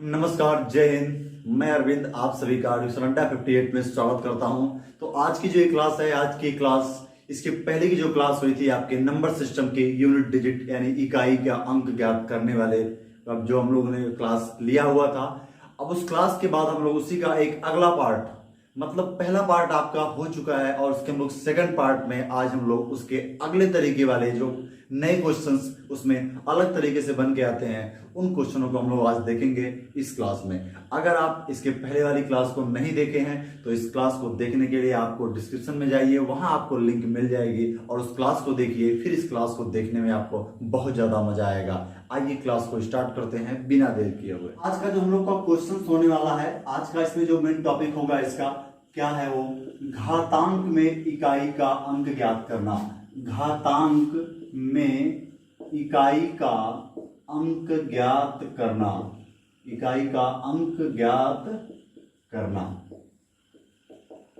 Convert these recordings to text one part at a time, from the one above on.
नमस्कार, जय हिंद। मैं अरविंद आप सभी का सलंडा 58 में स्वागत करता हूं। तो आज की जो ये क्लास है, आज की क्लास इसके पहले की जो क्लास हुई थी आपके नंबर सिस्टम के यूनिट डिजिट यानी इकाई का अंक ज्ञात करने वाले, अब जो हम लोगों ने क्लास लिया हुआ था, अब उस क्लास के बाद हम लोग उसी का एक अगला पार्ट, मतलब पहला पार्ट आपका हो चुका है और उसके हम लोग सेकंड पार्ट में आज हम लोग उसके अगले तरीके वाले जो नए क्वेश्चंस उसमें अलग तरीके से बन के आते हैं, उन क्वेश्चनों को हम लोग आज देखेंगे इस क्लास में। अगर आप इसके पहले वाली क्लास को नहीं देखे हैं तो इस क्लास को देखने के लिए आपको डिस्क्रिप्शन में जाइए, वहां आपको लिंक मिल जाएगी और उस क्लास को देखिए। फिर इस क्लास को देखने में आपको बहुत ज्यादा मजा आएगा। आइए क्लास को स्टार्ट करते हैं बिना देर किए हुए। आज का जो हम लोग का क्वेश्चन होने वाला है, आज का इसमें जो मेन टॉपिक होगा इसका क्या है, वो घातांक में इकाई का अंक ज्ञात करना। घातांक में इकाई का अंक ज्ञात करना, इकाई का अंक ज्ञात करना।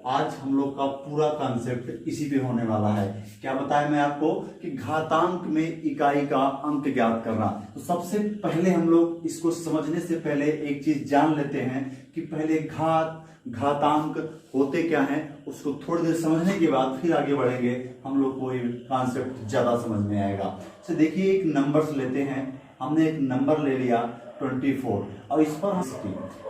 आज हम लोग का पूरा कॉन्सेप्ट इसी पे होने वाला है। क्या बताया मैं आपको कि घातांक में इकाई का अंक ज्ञात करना। तो सबसे पहले हम लोग इसको समझने से पहले एक चीज जान लेते हैं कि पहले घातांक होते क्या हैं, उसको थोड़ी देर समझने के बाद फिर आगे बढ़ेंगे, हम लोग को ये कॉन्सेप्ट ज्यादा समझ में आएगा। तो देखिए एक नंबर्स लेते हैं, हमने एक नंबर ले लिया 24 और इस पर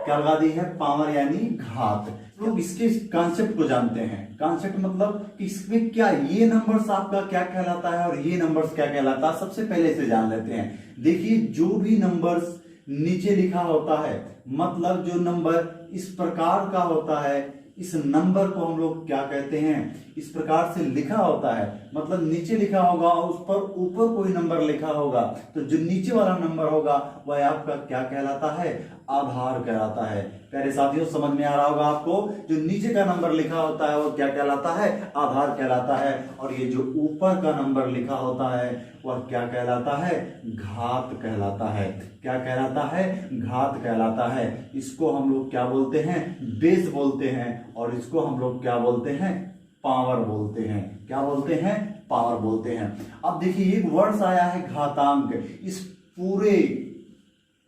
क्या लगा दी है, पावर यानी घात। लोग इसके कॉन्सेप्ट को जानते हैं। कॉन्सेप्ट मतलब कि इसमें क्या ये नंबर्स आपका क्या कहलाता है और ये नंबर्स क्या कहलाता है, सबसे पहले इसे जान लेते हैं। देखिए जो भी नंबर्स नीचे लिखा होता है, मतलब जो नंबर इस प्रकार का होता है, इस नंबर को हम लोग क्या कहते हैं, इस प्रकार से लिखा होता है, मतलब नीचे लिखा होगा और उस पर ऊपर कोई नंबर लिखा होगा, तो जो नीचे वाला नंबर होगा वह आपका क्या कहलाता है, आधार कहलाता है। प्यारे साथियों समझ में आ रहा होगा आपको, जो नीचे का नंबर लिखा होता है वो क्या कहलाता है, आधार कहलाता है, और ये जो ऊपर का नंबर लिखा होता है वह क्या कहलाता है, घात कहलाता है। क्या कहलाता है, घात कहलाता है। इसको हम लोग क्या बोलते हैं, बेस बोलते हैं, और इसको हम लोग क्या बोलते हैं, पावर बोलते हैं। क्या बोलते हैं, पावर बोलते हैं। अब देखिए एक वर्ड्स आया है घातांक। इस पूरे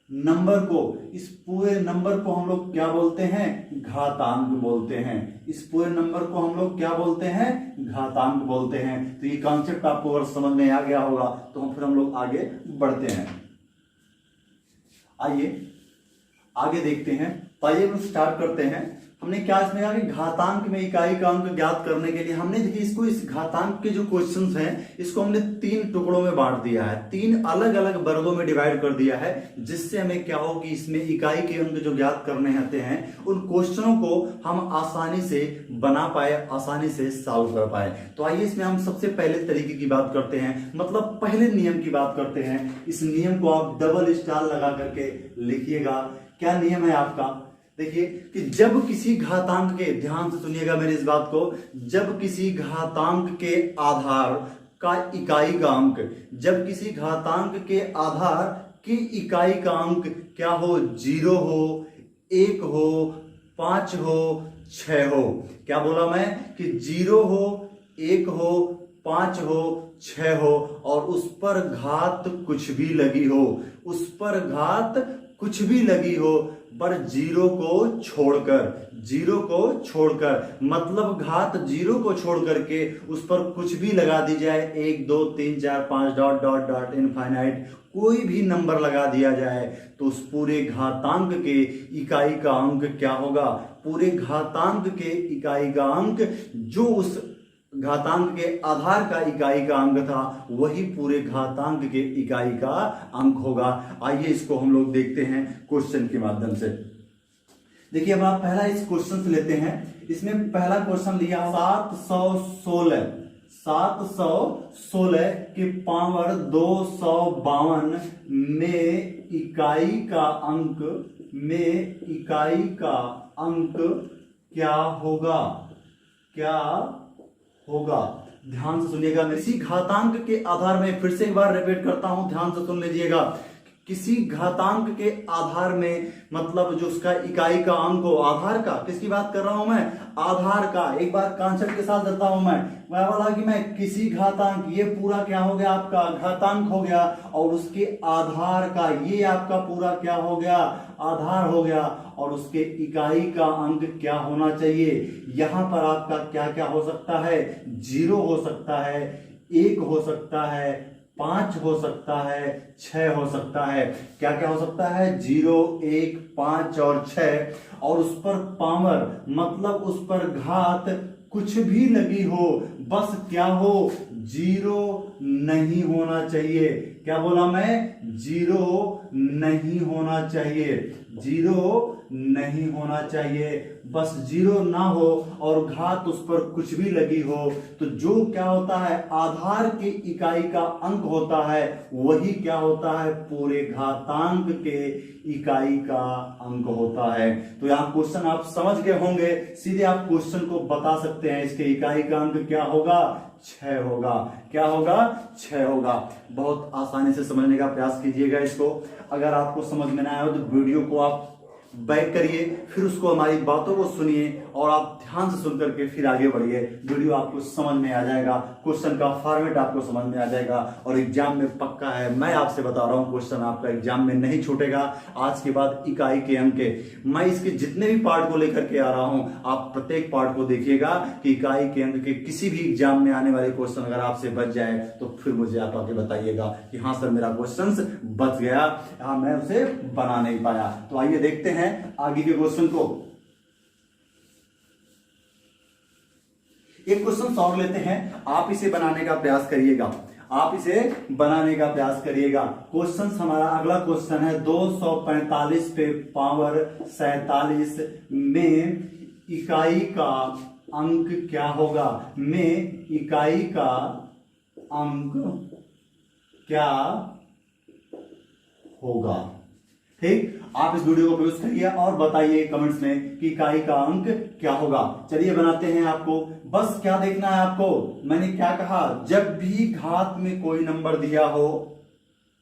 नंबर को हम लोग क्या बोलते हैं, घातांक बोलते हैं। इस पूरे नंबर को हम लोग क्या बोलते हैं, घातांक बोलते हैं। तो ये कॉन्सेप्ट आपको अगर समझ में आ गया होगा तो फिर हम लोग आगे बढ़ते हैं। आइए आगे देखते हैं। तो आइए हम स्टार्ट करते हैं। हमने क्या इसमें कहा कि घातांक में इकाई का अंक ज्ञात करने के लिए हमने देखिए इसको, इस घातांक के जो क्वेश्चंस हैं इसको हमने 3 टुकड़ों में बांट दिया है, 3 अलग अलग वर्गों में डिवाइड कर दिया है, जिससे हमें क्या हो कि इसमें इकाई के अंक जो ज्ञात करने आते हैं उन क्वेश्चनों को हम आसानी से बना पाए, आसानी से सॉल्व कर पाए। तो आइए इसमें हम सबसे पहले तरीके की बात करते हैं, मतलब पहले नियम की बात करते हैं। इस नियम को आप डबल स्टार लगा करके लिखिएगा। क्या नियम है आपका, देखिए कि जब किसी घातांक के, ध्यान से सुनिएगा मेरी इस बात को, जब किसी घातांक के आधार का इकाई का अंक, जब किसी घातांक के आधार की इकाई का अंक क्या हो, 0 हो, 1 हो, 5 हो, 6 हो। क्या बोला मैं कि 0 हो, 1 हो, 5 हो, 6 हो, और उस पर घात कुछ भी लगी हो, उस पर घात कुछ भी लगी हो, पर 0 को छोड़कर, मतलब घात 0 को छोड़ करके उस पर कुछ भी लगा दी जाए, 1 2 3 4 5 डॉट डॉट डॉट इनफाइनाइट कोई भी नंबर लगा दिया जाए, तो उस पूरे घातांक के इकाई का अंक क्या होगा, पूरे घातांक के इकाई का अंक जो उस घातांक के आधार का इकाई का अंक था वही पूरे घातांक के इकाई का अंक होगा। आइए इसको हम लोग देखते हैं क्वेश्चन के माध्यम से। देखिए अब आप पहला इस क्वेश्चन से लेते हैं। इसमें पहला क्वेश्चन लिया 716 के पावर 252 में इकाई का अंक क्या होगा। ध्यान से सुनिएगा। इसी घातांक के आधार में फिर से एक बार रिपीट करता हूं, ध्यान से सुन लीजिएगा। किसी घातांक के आधार में, मतलब जो उसका इकाई का अंक हो, आधार का, किसकी बात कर रहा हूं मैं, आधार का। एक बार कॉन्सेप्ट के साथ देता हूं मैं बोला कि मैं किसी घातांक, ये पूरा क्या हो गया आपका घातांक हो गया, और उसके आधार का, ये आपका पूरा क्या हो गया, आधार हो गया, और उसके इकाई का अंक क्या होना चाहिए। यहां पर आपका क्या क्या हो सकता है, 0 हो सकता है, 1 हो सकता है, 5 हो सकता है, 6 हो सकता है। क्या क्या हो सकता है, 0, 1, 5 और 6। और उस पर पावर मतलब उस पर घात कुछ भी लगी हो, बस क्या हो, 0 नहीं होना चाहिए। क्या बोला मैं, 0 नहीं होना चाहिए, 0 नहीं होना चाहिए, बस 0 ना हो और घात उस पर कुछ भी लगी हो। तो जो क्या होता है, आधार की इकाई का अंक होता है, वही क्या होता है, पूरे घातांक के इकाई का अंक होता है। तो यहां क्वेश्चन आप समझ गए होंगे, सीधे आप क्वेश्चन को बता सकते हैं, इसके इकाई का अंक क्या होगा, 6 होगा। क्या होगा, 6 होगा। बहुत आसानी से समझने का प्रयास कीजिएगा इसको। अगर आपको समझ में ना आया हो तो वीडियो को आप बैक करिए, फिर उसको हमारी बातों को सुनिए और आप ध्यान से सुन करके फिर आगे बढ़िए। वीडियो आपको समझ में आ जाएगा, क्वेश्चन का फॉर्मेट आपको समझ में आ जाएगा, और एग्जाम में पक्का है, मैं आपसे बता रहा हूं, क्वेश्चन आपका एग्जाम में नहीं छूटेगा। आज के बाद इकाई के अंक के मैं इसके जितने भी पार्ट को लेकर के आ रहा हूं, आप प्रत्येक पार्ट को देखिएगा कि इकाई के अंक के किसी भी एग्जाम में आने वाले क्वेश्चन अगर आपसे बच जाए तो फिर मुझे आप आगे बताइएगा कि हाँ सर मेरा क्वेश्चन बच गया, मैं उसे बना नहीं पाया। तो आइए देखते हैं आगे के क्वेश्चन को। एक क्वेश्चन सॉल्व लेते हैं, आप इसे बनाने का प्रयास करिएगा, आप इसे बनाने का प्रयास करिएगा। क्वेश्चन हमारा अगला क्वेश्चन है 245 पे पावर 47 में इकाई का अंक क्या होगा, में इकाई का अंक क्या होगा। ठीक, आप इस वीडियो को यूज करिए और बताइए कमेंट्स में कि इकाई का अंक क्या होगा। चलिए बनाते हैं। आपको बस क्या देखना है, आपको मैंने क्या कहा, जब भी घात में कोई नंबर दिया हो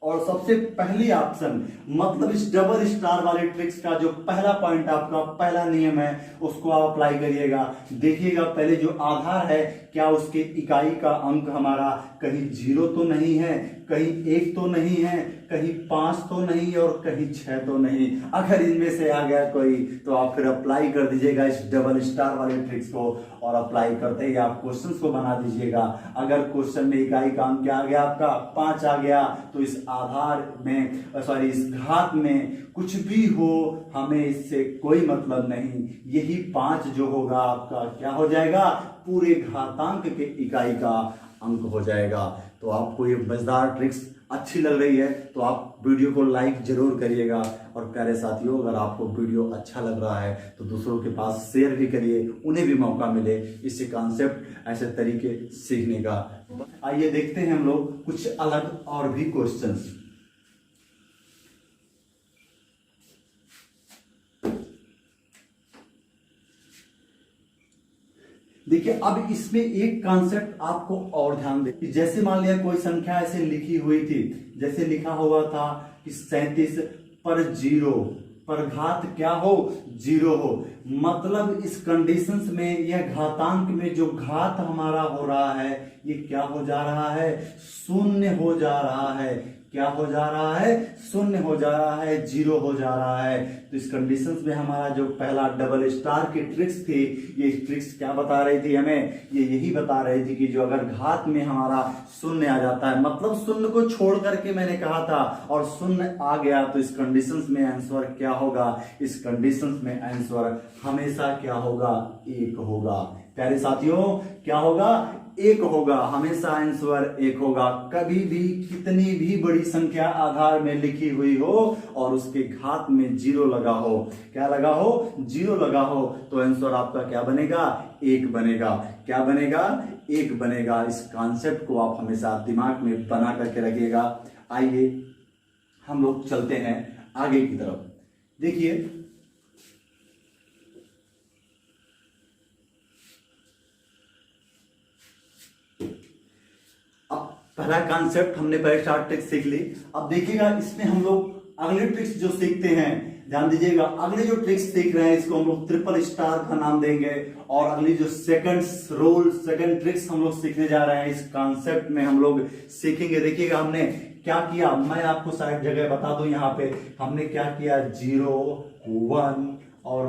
और सबसे पहली ऑप्शन, मतलब इस डबल स्टार वाले ट्रिक्स का जो पहला पॉइंट, आपका पहला नियम है, उसको आप अप्लाई करिएगा। देखिएगा पहले जो आधार है, क्या उसके इकाई का अंक हमारा कहीं 0 तो नहीं है, कहीं 1 तो नहीं है, कहीं 5 तो नहीं है, और कहीं 6 तो नहीं। अगर इनमें से आ गया कोई तो आप फिर अप्लाई कर दीजिएगा इस डबल स्टार वाले ट्रिक्स को, और अप्लाई करते ही आप क्वेश्चंस को बना दीजिएगा। अगर क्वेश्चन में इकाई का अंक क्या आ गया, आपका 5 आ गया, तो इस आधार में, सॉरी इस घात में कुछ भी हो, हमें इससे कोई मतलब नहीं, यही 5 जो होगा आपका क्या हो जाएगा, पूरे घातांक के इकाई का अंक हो जाएगा। तो आपको ये मजेदार ट्रिक्स अच्छी लग रही है तो आप वीडियो को लाइक जरूर करिएगा। और प्यारे साथियों, अगर आपको वीडियो अच्छा लग रहा है तो दूसरों के पास शेयर भी करिए, उन्हें भी मौका मिले इससे कॉन्सेप्ट, ऐसे तरीके सीखने का। आइए देखते हैं हम लोग कुछ अलग और भी क्वेश्चंस। देखिए अब इसमें एक कॉन्सेप्ट आपको और ध्यान दे, जैसे मान लिया कोई संख्या ऐसे लिखी हुई थी, जैसे लिखा हुआ था कि 37 पर 0 पर घात क्या हो, 0 हो, मतलब इस कंडीशंस में यह घातांक में जो घात हमारा हो रहा है ये क्या हो जा रहा है, शून्य हो जा रहा है। क्या हो जा रहा है, शून्य हो जा रहा है, 0 हो जा रहा है। तो इस कंडीशंस में हमारा जो पहला डबल स्टार की ट्रिक्स थी, ये ट्रिक्स क्या बता रही थी हमें, ये यही बता रही थी कि जो अगर घात में हमारा शून्य आ जाता है, मतलब शून्य को छोड़ करके मैंने कहा था, और शून्य आ गया, तो इस कंडीशंस में आंसर क्या होगा, इस कंडीशंस में आंसर हमेशा क्या होगा, 1 होगा। प्यारे साथियों क्या होगा, 1 होगा, हमेशा आंसर 1 होगा। कभी भी कितनी भी बड़ी संख्या आधार में लिखी हुई हो और उसके घात में 0 लगा हो, क्या लगा हो, 0 लगा हो, तो आंसर आपका क्या बनेगा, 1 बनेगा। क्या बनेगा, 1 बनेगा। इस कॉन्सेप्ट को आप हमेशा दिमाग में बना करके रखिएगा। आइए हम लोग चलते हैं आगे की तरफ। देखिए अब पहला कॉन्सेप्ट हमने पहले स्टार्ट ट्रिक्स सीख ली। अब देखिएगा इसमें हम लोग अगले ट्रिक्स जो सीखते हैं, ध्यान दीजिएगा, अगले जो ट्रिक्स सीख रहे हैं इसको हम लोग ट्रिपल स्टार का नाम देंगे। और अगली जो सेकंड ट्रिक्स हम लोग सीखने जा रहे हैं इस कॉन्सेप्ट में हम लोग सीखेंगे। देखिएगा हमने क्या किया, मैं आपको शायद जगह बता दूं। यहाँ पे हमने क्या किया, 0 1 और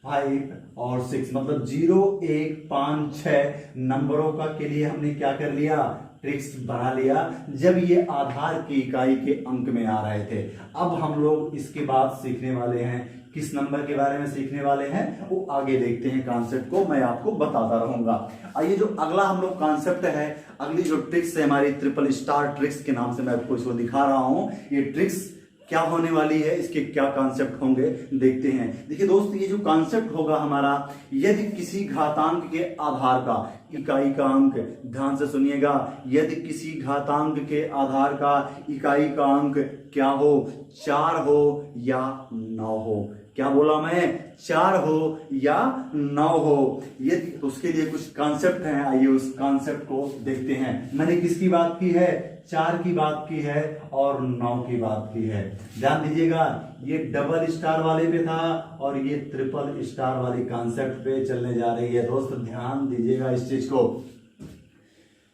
5 और 6, मतलब 0 1 5 6 नंबरों का के लिए हमने क्या कर लिया, ट्रिक्स बना लिया जब ये आधार की इकाई के अंक में आ रहे थे। अब हम लोग इसके बाद सीखने वाले हैं, किस नंबर के बारे में सीखने वाले हैं वो आगे देखते हैं। कॉन्सेप्ट को मैं आपको बताता रहूंगा। आइए जो अगला हम लोग कॉन्सेप्ट है, अगली जो ट्रिक्स है हमारी ट्रिपल स्टार ट्रिक्स के नाम से मैं आपको इसको दिखा रहा हूं। ये ट्रिक्स क्या होने वाली है, इसके क्या कॉन्सेप्ट होंगे देखते हैं। देखिए दोस्त, ये जो कॉन्सेप्ट होगा हमारा, यदि किसी घातांक के आधार का इकाई का अंक, ध्यान से सुनिएगा, यदि किसी घातांक के आधार का इकाई का अंक क्या हो, 4 हो या 9 हो। क्या बोला मैं, 4 हो या 9 हो। ये तो उसके लिए कुछ कॉन्सेप्ट हैं, आइए उस कॉन्सेप्ट को देखते हैं। मैंने किसकी बात की है, 4 की बात की है और 9 की बात की है। ध्यान दीजिएगा, ये डबल स्टार वाले पे था और ये ट्रिपल स्टार वाली कॉन्सेप्ट पे चलने जा रही है। दोस्त ध्यान दीजिएगा इस चीज को,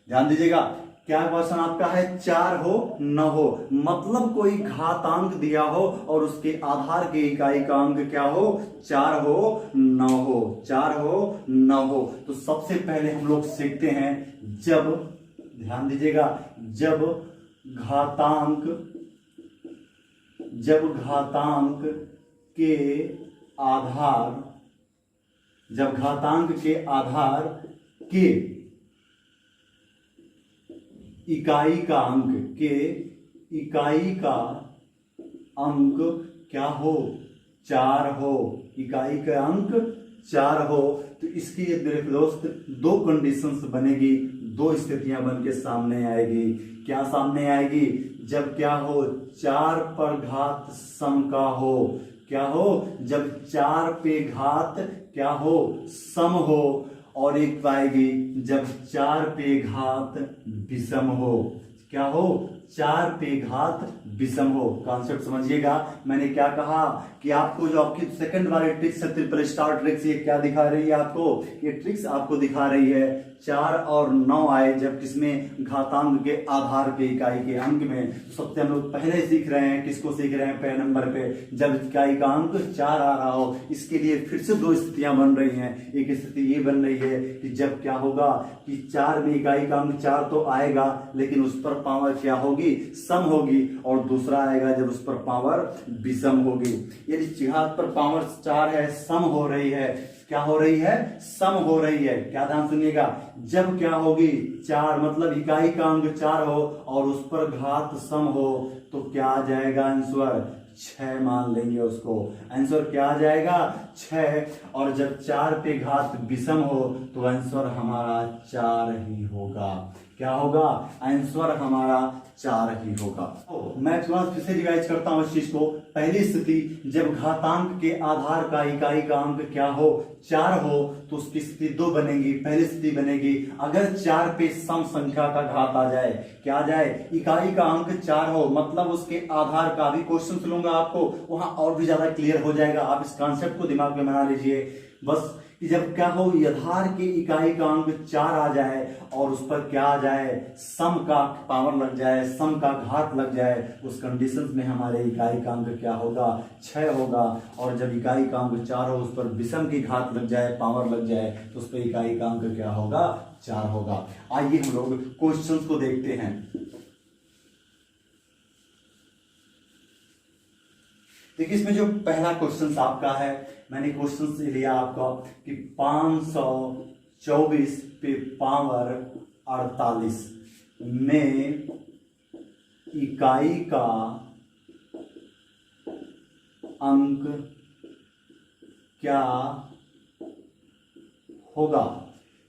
ध्यान दीजिएगा। क्या क्वेश्चन आपका है, 4 हो 9 हो, मतलब कोई घातांक दिया हो और उसके आधार के इकाई का अंक क्या हो, 4 हो 9 हो, 4 हो 9 हो। तो सबसे पहले हम लोग सीखते हैं, जब, ध्यान दीजिएगा, जब घातांक के आधार, जब घातांक के आधार के इकाई का अंक क्या हो, 4 हो, इकाई का अंक 4 हो। तो इसकी दोस्त 2 कंडीशंस बनेगी, 2 स्थितियां बन के सामने आएगी। क्या सामने आएगी, जब क्या हो, 4 पर घात सम का हो, क्या हो, जब 4 पे घात क्या हो, सम हो। और एक पाएगी जब 4 पे घात विषम हो, क्या हो, 4 पे घात विषम हो। कॉन्सेप्ट समझिएगा, मैंने क्या कहा कि आपको जो आपकी सेकंड वाली ट्रिक्स है ट्रिपल स्टार ट्रिक्स, ये क्या दिखा रही है आपको, ये ट्रिक्स आपको दिखा रही है 4 और 9 आए जब किसमें, घातांक के आधार के इकाई के अंक में। सबसे हम लोग पहले सीख रहे हैं, किसको सीख रहे हैं, पहले नंबर पे, जब इकाई का अंक 4 आ रहा हो। इसके लिए फिर से 2 स्थितियां बन रही हैं। एक स्थिति ये बन रही है कि जब क्या होगा कि 4 में इकाई का अंक 4 तो आएगा लेकिन उस पर पावर क्या होगी, सम होगी। और दूसरा आएगा जब उस पर पावर विषम होगी। यदि घात पर पावर 4 है, सम हो रही है, क्या हो रही है, सम हो रही है। क्या ध्यान सुनिएगा, जब क्या होगी, 4 मतलब इकाई का अंक 4 हो और उस पर घात सम हो, तो क्या आ जाएगा आंसर, 6 मान लेंगे उसको। आंसर क्या आ जाएगा, 6। और जब 4 पे घात विषम हो तो आंसर हमारा 4 ही होगा। क्या होगा, आंसर हमारा 4 ही होगा। तो मैं फिर से रिवाइज करता हूं इस चीज को। पहली स्थिति, जब घातांक के आधार का इकाई का अंक क्या हो, 4 हो, तो उसकी स्थिति 2 बनेगी। पहली स्थिति बनेगी अगर 4 पे सम संख्या का घात आ जाए, क्या आ जाए, इकाई का अंक 4 हो, मतलब उसके आधार का, भी क्वेश्चन लूंगा आपको, वहां और भी ज्यादा क्लियर हो जाएगा। आप इस कॉन्सेप्ट को दिमाग में बना लीजिए बस, कि जब क्या हो, आधार की इकाई का अंक 4 आ जाए और उस पर क्या आ जाए, सम का पावर लग जाए, सम का घात लग जाए, उस कंडीशन में हमारे इकाई का अंक क्या होगा, 6 होगा। और जब इकाई का अंक 4 हो, उस पर विषम की घात लग जाए, पावर लग जाए, तो उस पर इकाई का अंक क्या होगा, 4 होगा। आइए हम लोग क्वेश्चंस को देखते हैं। देखिए इसमें जो पहला क्वेश्चन आपका है, मैंने क्वेश्चन लिया आपका कि 524 पे पावर 48 में इकाई का अंक क्या होगा।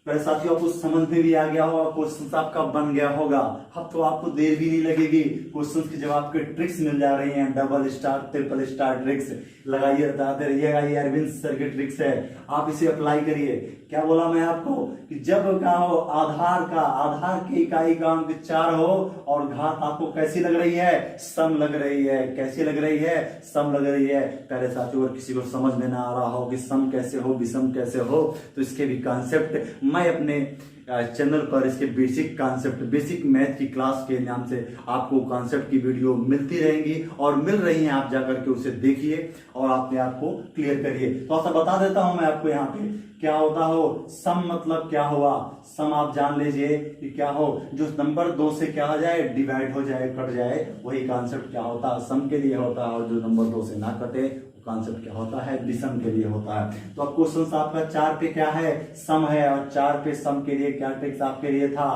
मेरे साथियों आपको समझ में भी आ गया होगा, क्वेश्चन आपका बन गया होगा। अब तो आपको देर भी नहीं लगेगी, क्वेश्चन के जवाब के ट्रिक्स मिल जा रही हैं, double star triple star tricks लगाइए, बताते रहिएगा। ये अरविंद सर की ट्रिक्स है, आप इसे अप्लाई करिए। क्या बोला मैं आपको कि जब क्या हो आधार की इकाई का अंक 4 हो और घात आपको कैसी लग रही है, सम लग रही है। कैसी लग रही है, सम लग रही है। पहले साथियों अगर किसी को समझ में ना आ रहा हो कि सम कैसे हो विषम कैसे हो, तो इसके भी कॉन्सेप्ट मैं अपने चैनल पर इसके बेसिक कॉन्सेप्ट बेसिक मैथ की क्लास के नाम से आपको कॉन्सेप्ट की वीडियो मिलती रहेंगी और मिल रही हैं। आप जाकर के उसे देखिए और अपने आप को क्लियर करिए। तो ऐसा बता देता हूं मैं आपको यहाँ पे क्या होता हो। सम मतलब क्या हुआ, सम आप जान लीजिए कि क्या हो, जो नंबर 2 से क्या हो जाए, डिवाइड हो जाए, कट जाए, वही कॉन्सेप्ट क्या होता है, सम के लिए होता है। और जो नंबर 2 से ना कटे कॉन्सेप्ट क्या होता है, विषम के लिए होता है। तो अब क्वेश्चन आपका 4 पे क्या है, सम है, और 4 पे सम के लिए क्या ट्रिक्स आपके लिए था,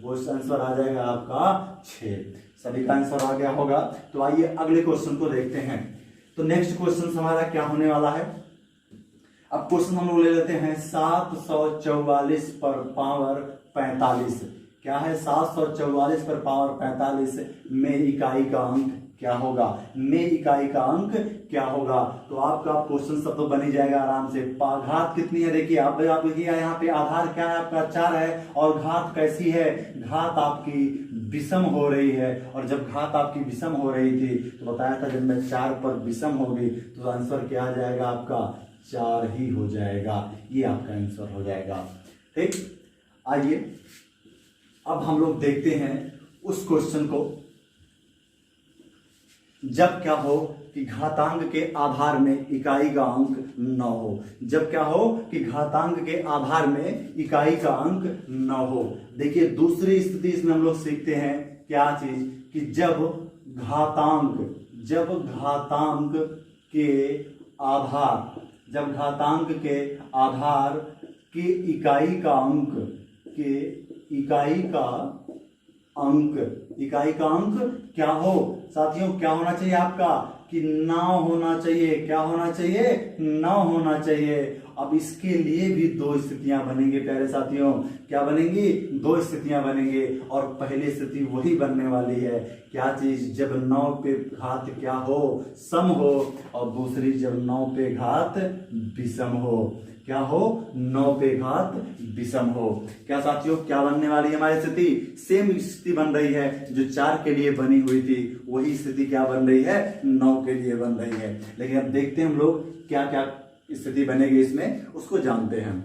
वो आंसर आ जाएगा आपका 6। सभी का आंसर आ गया होगा। तो आइए अगले क्वेश्चन को देखते हैं। तो नेक्स्ट क्वेश्चन हमारा क्या होने वाला है। अब क्वेश्चन हम लोग ले लेते हैं 744 पर पावर 45। क्या है, 744 पर पावर 45 में इकाई का अंक क्या होगा, में इकाई का अंक क्या होगा। तो आपका क्वेश्चन सब तो बन ही जाएगा आराम से। घात कितनी है देखिए, आप देखिए यहाँ पे आधार क्या है आपका 4 है, और घात कैसी है, घात आपकी विषम हो रही है। और जब घात आपकी विषम हो रही थी तो बताया था जब मैं 4 पर विषम होगी तो आंसर क्या आ जाएगा आपका 4 ही हो जाएगा। ये आपका आंसर हो जाएगा। ठीक, आइए अब हम लोग देखते हैं उस क्वेश्चन को। जब क्या हो कि घातांक के आधार में इकाई का अंक 9 हो, जब क्या हो कि घातांक के आधार में इकाई का अंक 9 हो। देखिए दूसरी स्थिति इसमें हम लोग सीखते हैं क्या चीज, कि जब घातांक के आधार के इकाई का अंक क्या हो। साथियों क्या होना चाहिए आपका कि 9 होना चाहिए। क्या होना चाहिए, 9 होना चाहिए। अब इसके लिए भी 2 स्थितियां बनेंगे प्यारे साथियों। क्या बनेंगी, 2 स्थितियां बनेंगे। और पहली स्थिति वही बनने वाली है, क्या चीज, जब 9 पे घात क्या हो, सम हो, और दूसरी जब 9 पे घात विषम हो। क्या हो, 9 पे घात विषम हो। क्या साथियों क्या बनने वाली है हमारी स्थिति, सेम स्थिति बन रही है जो 4 के लिए बनी हुई थी, वही स्थिति क्या बन रही है, 9 के लिए बन रही है। लेकिन अब देखते हैं हम लोग क्या क्या स्थिति बनेगी इसमें, उसको जानते हैं।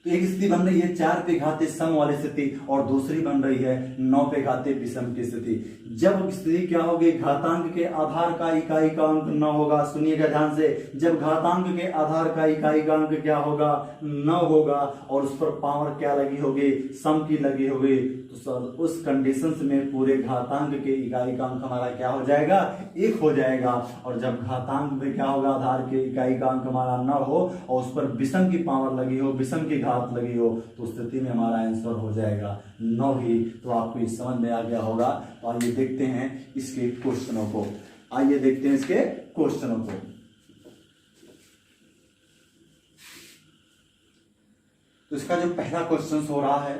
तो एक स्थिति बन रही है 4 पे घाते सम वाली स्थिति, और दूसरी बन रही है 9 पे घाते विषम की स्थिति। जब स्थिति क्या होगी, घातांक के आधार का इकाई का अंक 9 होगा। सुनिएगा ध्यान से, जब घातांक के आधार का इकाई का अंक क्या होगा, 9 होगा, और उस पर पावर क्या लगी होगी, सम की लगी होगी, तो सर उस कंडीशंस में पूरे घातांक के इकाई का अंक हमारा क्या हो जाएगा, 1 हो जाएगा। और जब घातांक में क्या होगा, आधार के इकाई का अंक हमारा 9 हो और उस पर विषम की पावर लगी हो, विषम की घात लगी हो, तो उस स्थिति में हमारा आंसर हो जाएगा 9 ही। तो आपको इस समझ में आ गया होगा। तो आइए देखते हैं इसके क्वेश्चनों को। तो इसका जो पहला क्वेश्चन हो रहा है,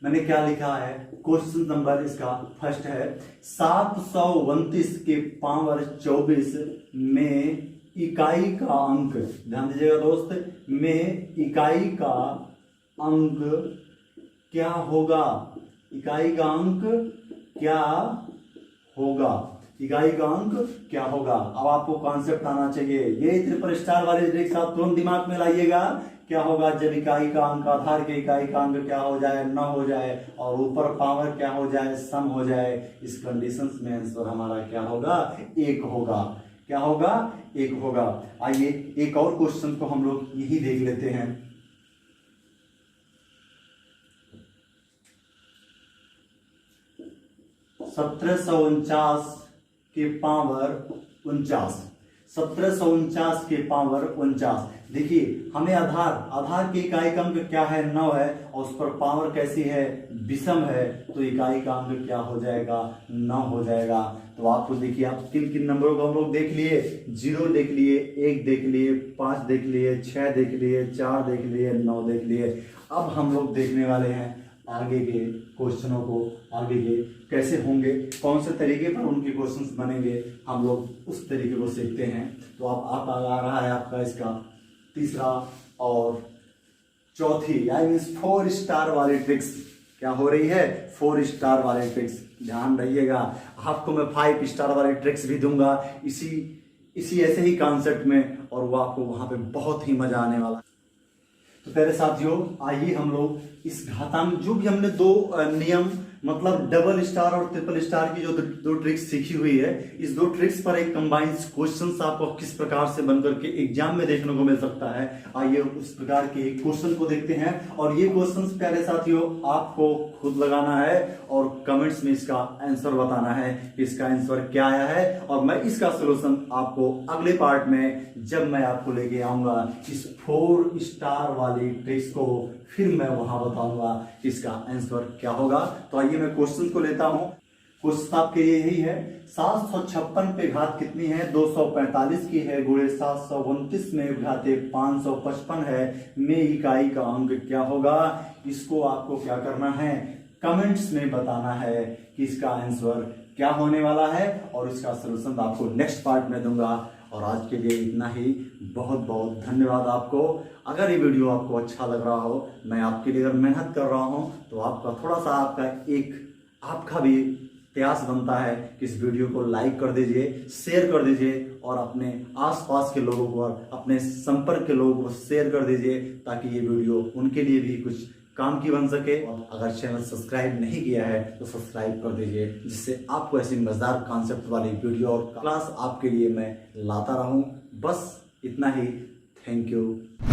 मैंने क्या लिखा है, क्वेश्चन नंबर इसका फर्स्ट है 729 के पावर 24 में इकाई का अंक, ध्यान दीजिएगा दोस्त, में इकाई का अंक क्या होगा, इकाई का अंक क्या होगा, इकाई का अंक क्या होगा। अब आपको कॉन्सेप्ट आना चाहिए, ये ट्रिपल स्टार वाले ट्रिक्स आप तुरंत दिमाग में लाइएगा। क्या होगा, जब इकाई का अंक, आधार के इकाई का अंक क्या हो जाए, 9 हो जाए, और ऊपर पावर क्या हो जाए, सम हो जाए, इस कंडीशंस में आंसर हमारा क्या होगा, 1 होगा। क्या होगा, 1 होगा। आइए एक और क्वेश्चन को हम लोग यही देख लेते हैं। (1749 के पावर 49) 1749 के पावर 49। देखिए हमें आधार की इकाई का अंक क्या है, 9 है, और उस पर पावर कैसी है, विषम है, तो इकाई का अंक क्या हो जाएगा, 9 हो जाएगा। तो आपको देखिए, आप किन किन नंबरों को हम लोग देख लिए, 0 देख लिए, 1 देख लिए, 5 देख लिए, 6 देख लिए, 4 देख लिए, 9 देख लिए। अब हम लोग देखने वाले हैं आगे के क्वेश्चनों को, आगे के कैसे होंगे, कौन से तरीके पर उनके क्वेश्चंस बनेंगे, हम लोग उस तरीके को सीखते हैं। तो आप आ रहा है आपका इसका तीसरा और चौथी, आई मीन 4 स्टार वाली ट्रिक्स। क्या हो रही है, 4 स्टार वाले ट्रिक्स। ध्यान रहिएगा, आपको मैं 5 स्टार वाले ट्रिक्स भी दूंगा इसी ऐसे ही कॉन्सेप्ट में, और वो आपको वहां पे बहुत ही मजा आने वाला। तो पहले साथियों आइए हम लोग इस घातांक, जो भी हमने 2 नियम मतलब डबल स्टार और ट्रिपल स्टार की जो 2 ट्रिक्स सीखी हुई है, इस 2 ट्रिक्स पर एक कंबाइंड क्वेश्चन आपको किस प्रकार से बनकर के एग्जाम में देखने को मिल सकता है। आइए उस प्रकार के एक क्वेश्चन को देखते हैं, और ये क्वेश्चन प्यारे साथियों आपको खुद लगाना है और कमेंट्स में इसका आंसर बताना है कि इसका आंसर क्या आया है, और मैं इसका सोल्यूशन आपको अगले पार्ट में जब मैं आपको लेके आऊंगा इस 4 स्टार वाली ट्रिक्स को, फिर मैं वहां बताऊंगा कि इसका आंसर क्या होगा। तो आइए मैं क्वेश्चन को लेता हूं। क्वेश्चन आपके लिए यही है, 756 पे घात कितनी है, 245 की है, गुणे 729 में घाते 555 है, में इकाई का अंक क्या होगा। इसको आपको क्या करना है, कमेंट्स में बताना है कि इसका आंसर क्या होने वाला है, और इसका सलूशन आपको नेक्स्ट पार्ट में दूंगा। और आज के लिए इतना ही, बहुत बहुत धन्यवाद आपको। अगर ये वीडियो आपको अच्छा लग रहा हो, मैं आपके लिए अगर मेहनत कर रहा हूं, तो आपका थोड़ा सा आपका भी प्रयास बनता है कि इस वीडियो को लाइक कर दीजिए, शेयर कर दीजिए, और अपने आसपास के लोगों को और अपने संपर्क के लोगों को शेयर कर दीजिए, ताकि ये वीडियो उनके लिए भी कुछ काम की बन सके। और अगर चैनल सब्सक्राइब नहीं किया है तो सब्सक्राइब कर दीजिए, जिससे आपको ऐसी मजेदार कॉन्सेप्ट वाली वीडियो और क्लास आपके लिए मैं लाता रहूं। बस इतना ही, थैंक यू।